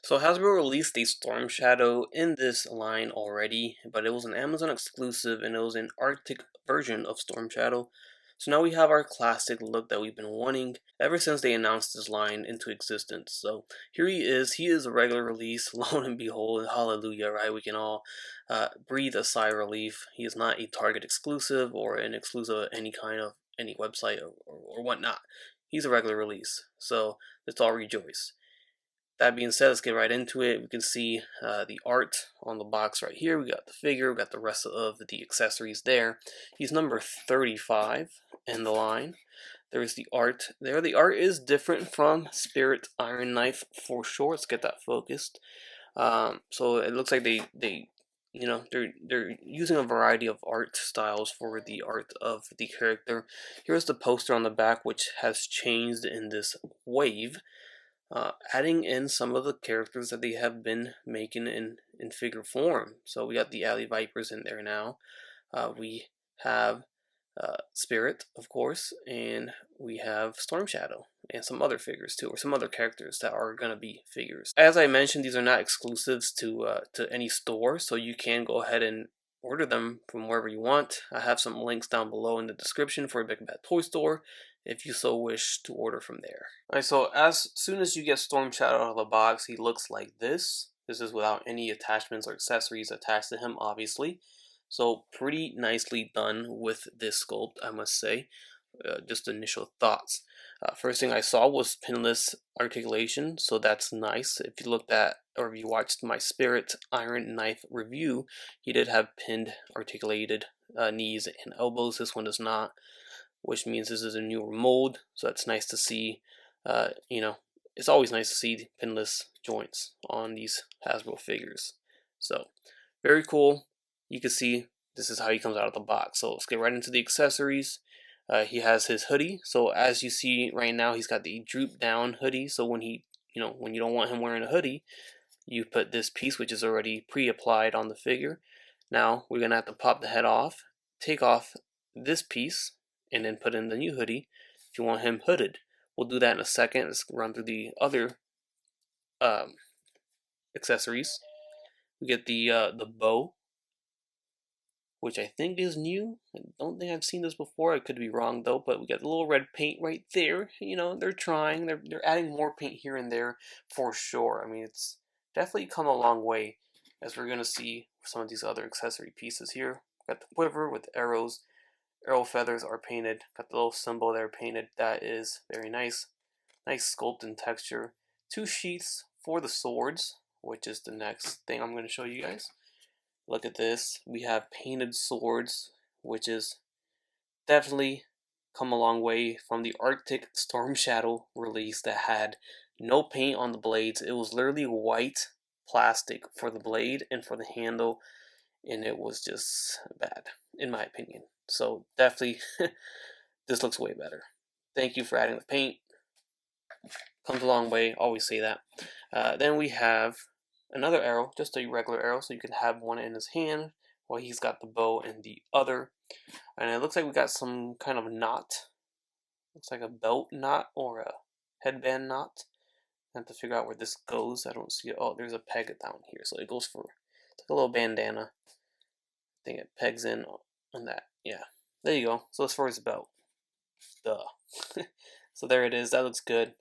So Hasbro released a Storm Shadow in this line already, but it was an Amazon exclusive and it was an Arctic version of Storm Shadow. So now we have our classic look that we've been wanting ever since they announced this line into existence. So here he is a regular release, lo and behold, hallelujah, right? We can all breathe a sigh of relief. He is not a Target exclusive or an exclusive of any kind of any website or whatnot. He's a regular release, so let's all rejoice. That being said, let's get right into it. We can see the art on the box right here. We got the figure, we got the rest of the accessories there. He's number 35 in the line. There's the art there. The art is different from Spirit Iron Knife for sure. Let's get that focused. So it looks like they're using a variety of art styles for the art of the character. Here's the poster on the back, which has changed in this wave. Adding in some of the characters that they have been making in figure form. So we got the Alley Vipers in there now. We have Spirit, of course, and we have Storm Shadow and some other figures too, or some other characters that are gonna be figures. As I mentioned, these are not exclusives to any store, so you can go ahead and order them from wherever you want. I have some links down below in the description for a Big Bad Toy Store if you so wish to order from there. Alright, so as soon as you get Storm Shadow out of the box, he looks like this. This is without any attachments or accessories attached to him, obviously. So pretty nicely done with this sculpt, I must say. Just initial thoughts. First thing I saw was pinless articulation, so that's nice. If you looked at or if you watched my Spirit Iron Knife review, he did have pinned articulated knees and elbows. This one does not, which means this is a newer mold, so that's nice to see. It's always nice to see pinless joints on these Hasbro figures. So very cool. You can see this is how he comes out of the box. So let's get right into the accessories. He has his hoodie. So as you see right now, he's got the droop down hoodie. So when when you don't want him wearing a hoodie, you put this piece, which is already pre-applied on the figure. Now we're gonna have to pop the head off, take off this piece, and then put in the new hoodie if you want him hooded. We'll do that in a second. Let's run through the other accessories. We get the bow, which I think is new. I don't think I've seen this before. I could be wrong though, but we got the little red paint right there. They're trying. They're adding more paint here and there for sure. I mean, it's definitely come a long way, as we're gonna see some of these other accessory pieces here. Got the quiver with arrows. Arrow feathers are painted. Got the little symbol there painted. That is very nice. Nice sculpt and texture. Two sheaths for the swords, which is the next thing I'm going to show you guys. Look at this. We have painted swords, which is definitely come a long way from the Arctic Storm Shadow release that had no paint on the blades. It was literally white plastic for the blade and for the handle, and it was just bad, in my opinion. So definitely, this looks way better. Thank you for adding the paint. Comes a long way, always say that. Then we have another arrow, just a regular arrow, so you can have one in his hand while he's got the bow in the other. And it looks like we got some kind of knot. Looks like a belt knot or a headband knot. I have to figure out where this goes. I don't see it. Oh, there's a peg down here, so it goes for, it's like a little bandana. I think it pegs in on that. Yeah, there you go. So as far as the belt, duh. So there it is. That looks good.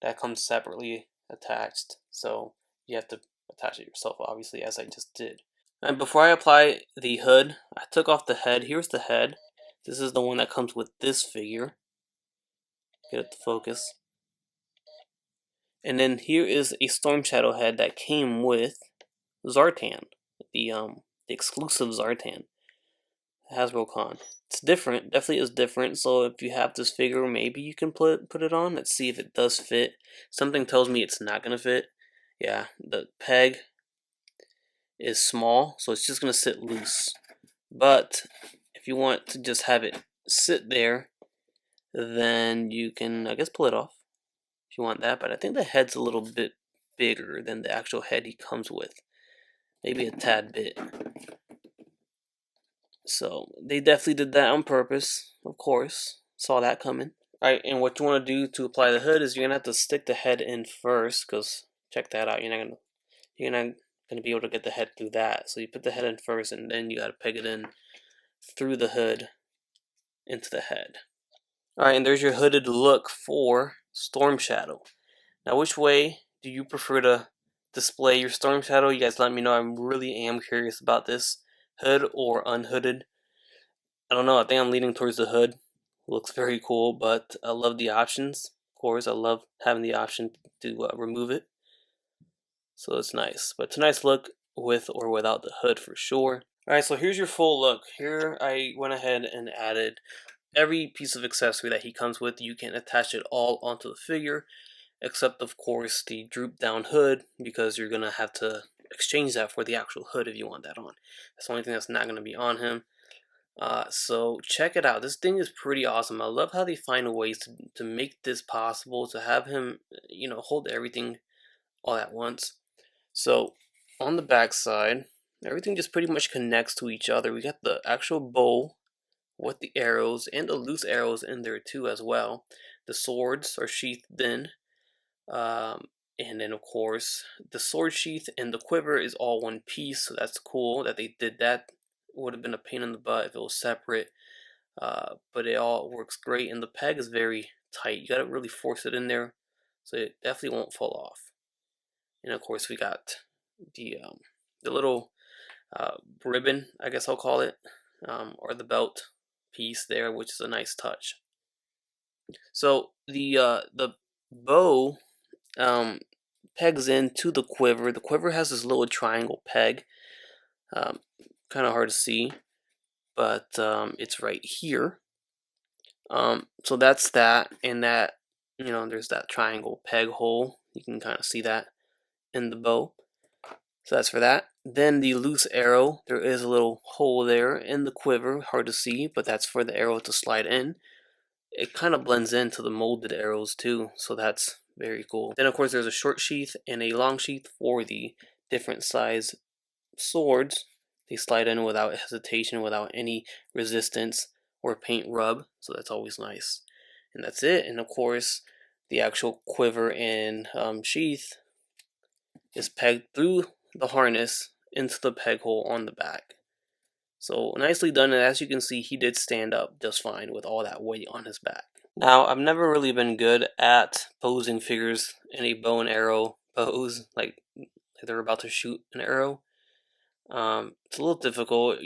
That comes separately attached, so you have to attach it yourself, obviously, as I just did. And before I apply the hood, I took off the head. Here's the head. This is the one that comes with this figure. Get it to focus. And then here is a Storm Shadow head that came with Zartan, the exclusive Zartan, HasbroCon. It's different, definitely is different. So if you have this figure, maybe you can put it on. Let's see if it does fit. Something tells me it's not gonna fit. Yeah, the peg is small, so it's just gonna sit loose. But if you want to just have it sit there, then you can, I guess, pull it off if you want that. But I think the head's a little bit bigger than the actual head he comes with, maybe a tad bit. So they definitely did that on purpose, of course. Saw that coming. Alright, and what you want to do to apply the hood is you're going to have to stick the head in first, because check that out. You're not gonna be able to get the head through that. So you put the head in first, and then you gotta peg it in through the hood into the head. Alright, and there's your hooded look for Storm Shadow. Now, which way do you prefer to display your Storm Shadow? You guys let me know. I really am curious about this. Hood or unhooded? I don't know. I think I'm leaning towards the hood. Looks very cool, but I love the options. Of course, I love having the option to remove it. So it's nice. But it's a nice look with or without the hood for sure. Alright, so here's your full look. Here I went ahead and added every piece of accessory that he comes with. You can attach it all onto the figure, except of course the droop down hood, because you're gonna have to exchange that for the actual hood if you want that on. That's the only thing that's not gonna be on him. So check it out. This thing is pretty awesome. I love how they find ways to make this possible, to have him, hold everything all at once. So on the back side, everything just pretty much connects to each other. We got the actual bow with the arrows and the loose arrows in there too as well. The swords are sheathed in. And then of course the sword sheath and the quiver is all one piece, so that's cool that they did that. It would have been a pain in the butt if it was separate, but it all works great, and the peg is very tight. You gotta really force it in there, so it definitely won't fall off. And of course we got the little ribbon, I guess I'll call it, or the belt piece there, which is a nice touch. So the bow pegs into the quiver. The quiver has this little triangle peg, kind of hard to see, but it's right here. So that's that, and that, there's that triangle peg hole. You can kind of see that in the bow. So that's for that. Then the loose arrow, there is a little hole there in the quiver, hard to see, but that's for the arrow to slide in. It kind of blends into the molded arrows too, so that's very cool. Then of course there's a short sheath and a long sheath for the different size swords. They slide in without hesitation, without any resistance or paint rub, so that's always nice. And that's it. And of course the actual quiver and sheath is pegged through the harness into the peg hole on the back. So nicely done, and as you can see, he did stand up just fine with all that weight on his back. Now, I've never really been good at posing figures in a bow and arrow pose, like they're about to shoot an arrow. It's a little difficult.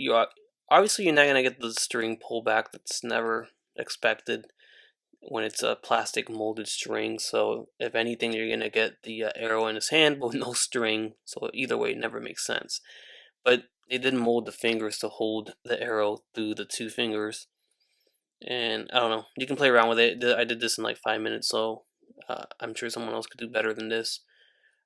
Obviously you're not gonna get the string pullback. That's never expected when it's a plastic molded string. So if anything, you're gonna get the arrow in his hand but no string. So either way, it never makes sense. But they did mold the fingers to hold the arrow through the two fingers. And I don't know, you can play around with it. I did this in like 5 minutes, so I'm sure someone else could do better than this.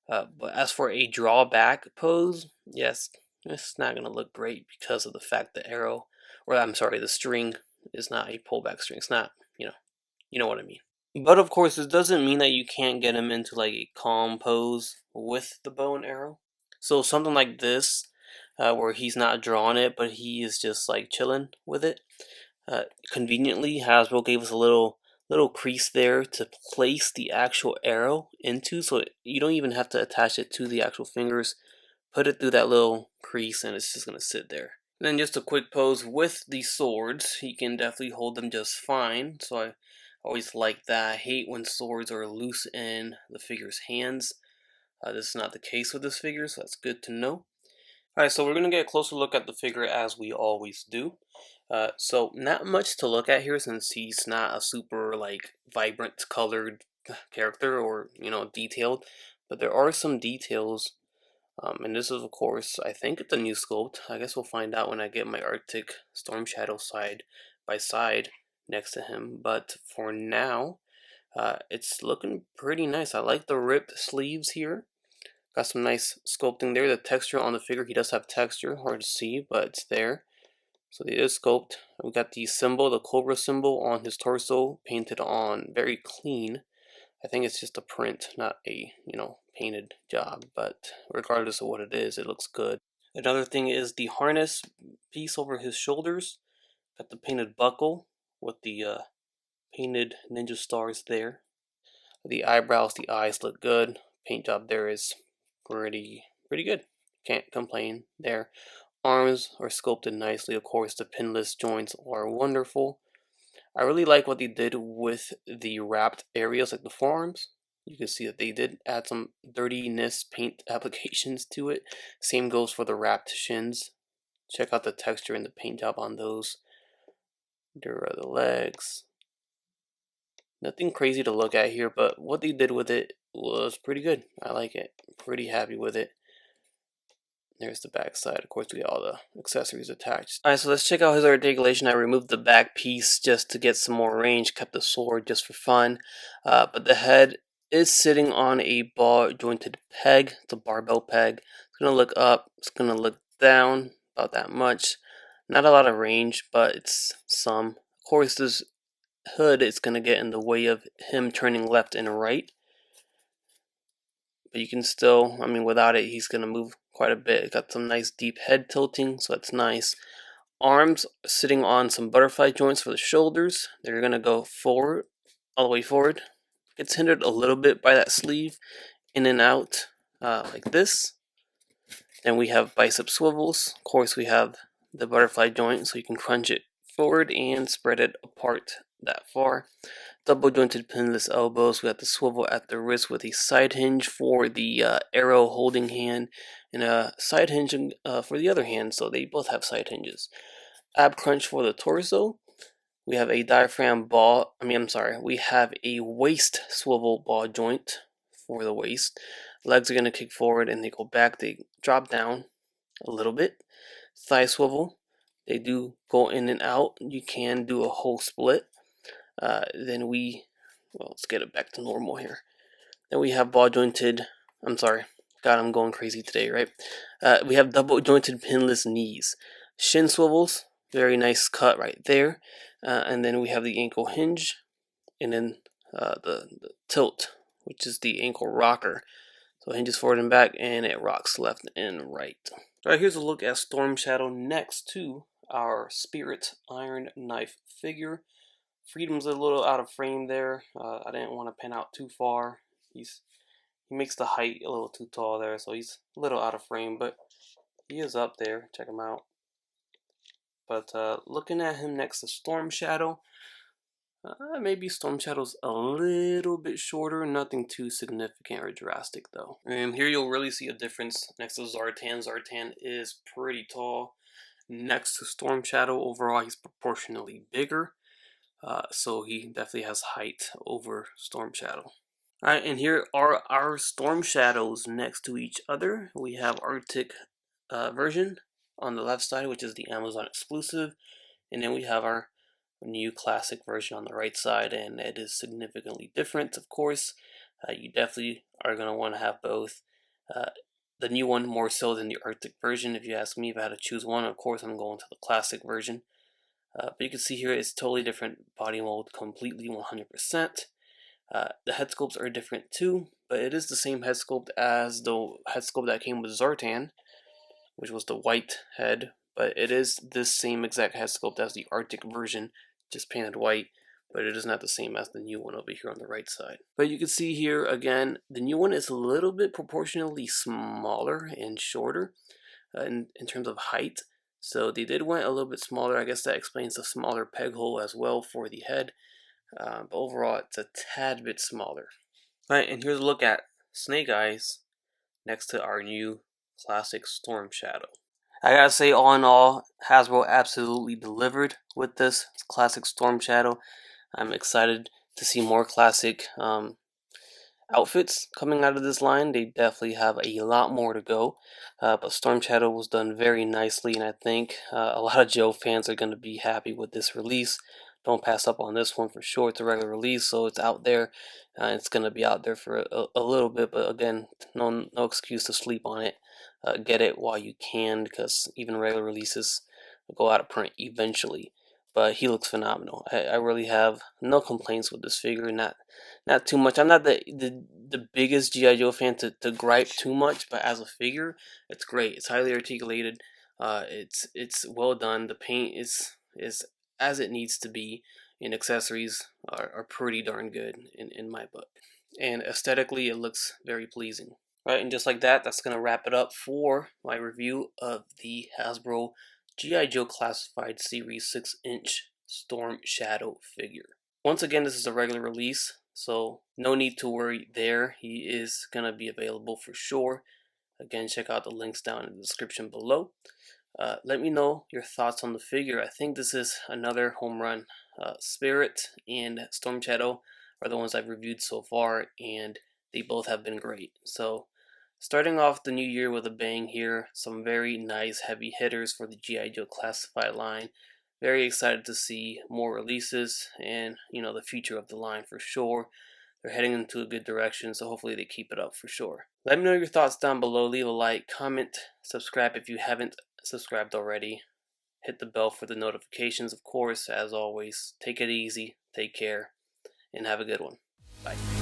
But as for a drawback pose, yes, it's not going to look great because of the fact the arrow, or I'm sorry, the string is not a pullback string. It's not, you know what I mean. But of course, this doesn't mean that you can't get him into like a calm pose with the bow and arrow. So something like this, where he's not drawing it, but he is just like chilling with it. Conveniently, Hasbro gave us a little crease there to place the actual arrow into, so you don't even have to attach it to the actual fingers. Put it through that little crease and it's just going to sit there. And then just a quick pose with the swords. You can definitely hold them just fine, so I always like that. I hate when swords are loose in the figure's hands. This is not the case with this figure, so that's good to know. Alright, so we're going to get a closer look at the figure as we always do. So not much to look at here since he's not a super like vibrant colored character or detailed, but there are some details, and this is of course I think it's a new sculpt. I guess we'll find out when I get my Arctic Storm Shadow side by side next to him, but for now it's looking pretty nice. I like the ripped sleeves here. Got some nice sculpting there. The texture on the figure, he does have texture, hard to see, but it's there. So it is sculpt. We got the symbol, the cobra symbol on his torso, painted on very clean. I think it's just a print, not a, painted job, but regardless of what it is, it looks good. Another thing is the harness piece over his shoulders. Got the painted buckle with the painted ninja stars there. The eyebrows, the eyes look good. paint job there is pretty good. Can't complain there. Arms are sculpted nicely. Of course, the pinless joints are wonderful. I really like what they did with the wrapped areas, like the forearms. You can see that they did add some dirtiness paint applications to it. Same goes for the wrapped shins. Check out the texture and the paint job on those. There are the legs. Nothing crazy to look at here, but what they did with it was pretty good. I like it. Pretty happy with it. There's the back side. Of course, we got all the accessories attached. Alright, so let's check out his articulation. I removed the back piece just to get some more range. Kept the sword just for fun. But the head is sitting on a ball jointed peg. It's a barbell peg. It's going to look up. It's going to look down. About that much. Not a lot of range, but it's some. Of course, this hood is going to get in the way of him turning left and right. But you can still, I mean, without it, he's going to move quite a bit. Got some nice deep head tilting, so that's nice. Arms sitting on some butterfly joints for the shoulders. They're going to go forward, all the way forward. Gets hindered a little bit by that sleeve, in and out, like this. Then we have bicep swivels. Of course, we have the butterfly joint, so you can crunch it forward and spread it apart that far. Double jointed pinless elbows. We have the swivel at the wrist with a side hinge for the arrow holding hand and a side hinge for the other hand, so they both have side hinges. Ab crunch for the torso. We have a diaphragm ball. We have a waist swivel ball joint for the waist. Legs are going to kick forward and they go back. They drop down a little bit. Thigh swivel. They do go in and out. You can do a whole split. Let's get it back to normal here. Then we have ball jointed, God, I'm going crazy today, right? We have double jointed pinless knees. Shin swivels, very nice cut right there. And then we have the ankle hinge, and then the tilt, which is the ankle rocker. So it hinges forward and back, and it rocks left and right. Alright, here's a look at Storm Shadow next to our Spirit Iron Knife figure. Freedom's a little out of frame there. I didn't want to pan out too far. He makes the height a little too tall there, so he's a little out of frame, but he is up there. Check him out. But looking at him next to Storm Shadow, maybe Storm Shadow's a little bit shorter, nothing too significant or drastic though. And here you'll really see a difference next to Zartan. Zartan is pretty tall. Next to Storm Shadow, overall he's proportionally bigger. So he definitely has height over Storm Shadow. Alright, and here are our Storm Shadows next to each other. We have Arctic version on the left side, which is the Amazon exclusive. And then we have our new classic version on the right side, and it is significantly different, of course. You definitely are going to want to have both. The new one more so than the Arctic version. If you ask me if I had to choose one, of course I'm going to the classic version. But you can see here it's totally different body mold, completely 100%. The head sculpts are different too, but it is the same head sculpt as the head sculpt that came with Zartan, which was the white head. But it is this same exact head sculpt as the Arctic version, just painted white, but it is not the same as the new one over here on the right side. But you can see here, again, the new one is a little bit proportionally smaller and shorter in terms of height. So they did went a little bit smaller. I guess that explains the smaller peg hole as well for the head. But overall, it's a tad bit smaller. Alright, and here's a look at Snake Eyes next to our new classic Storm Shadow. I gotta say, all in all, Hasbro absolutely delivered with this classic Storm Shadow. I'm excited to see more classic outfits coming out of this line. They definitely have a lot more to go, but Storm Shadow was done very nicely, and I think a lot of Joe fans are going to be happy with this release. Don't pass up on this one for sure. It's a regular release, so it's out there. It's going to be out there for a little bit, but again, no excuse to sleep on it. Get it while you can, because even regular releases go out of print eventually. But he looks phenomenal. I really have no complaints with this figure. Not too much. I'm not the biggest G.I. Joe fan to gripe too much, but as a figure, it's great. It's highly articulated. It's well done. The paint is as it needs to be, and accessories are pretty darn good in my book. and aesthetically it looks very pleasing. Right, and just like that, that's going to wrap it up for my review of the Hasbro G.I. Joe Classified Series 6-inch Storm Shadow figure. Once again, this is a regular release, so no need to worry there. He is going to be available for sure. Again, check out the links down in the description below. Let me know your thoughts on the figure. I think this is another home run. Spirit and Storm Shadow are the ones I've reviewed so far, and they both have been great. So, starting off the new year with a bang here, some very nice heavy hitters for the G.I. Joe Classified line. Very excited to see more releases and, the future of the line for sure. They're heading into a good direction, so hopefully they keep it up for sure. Let me know your thoughts down below. Leave a like, comment, subscribe if you haven't subscribed already. Hit the bell for the notifications, of course. As always, take it easy, take care, and have a good one. Bye.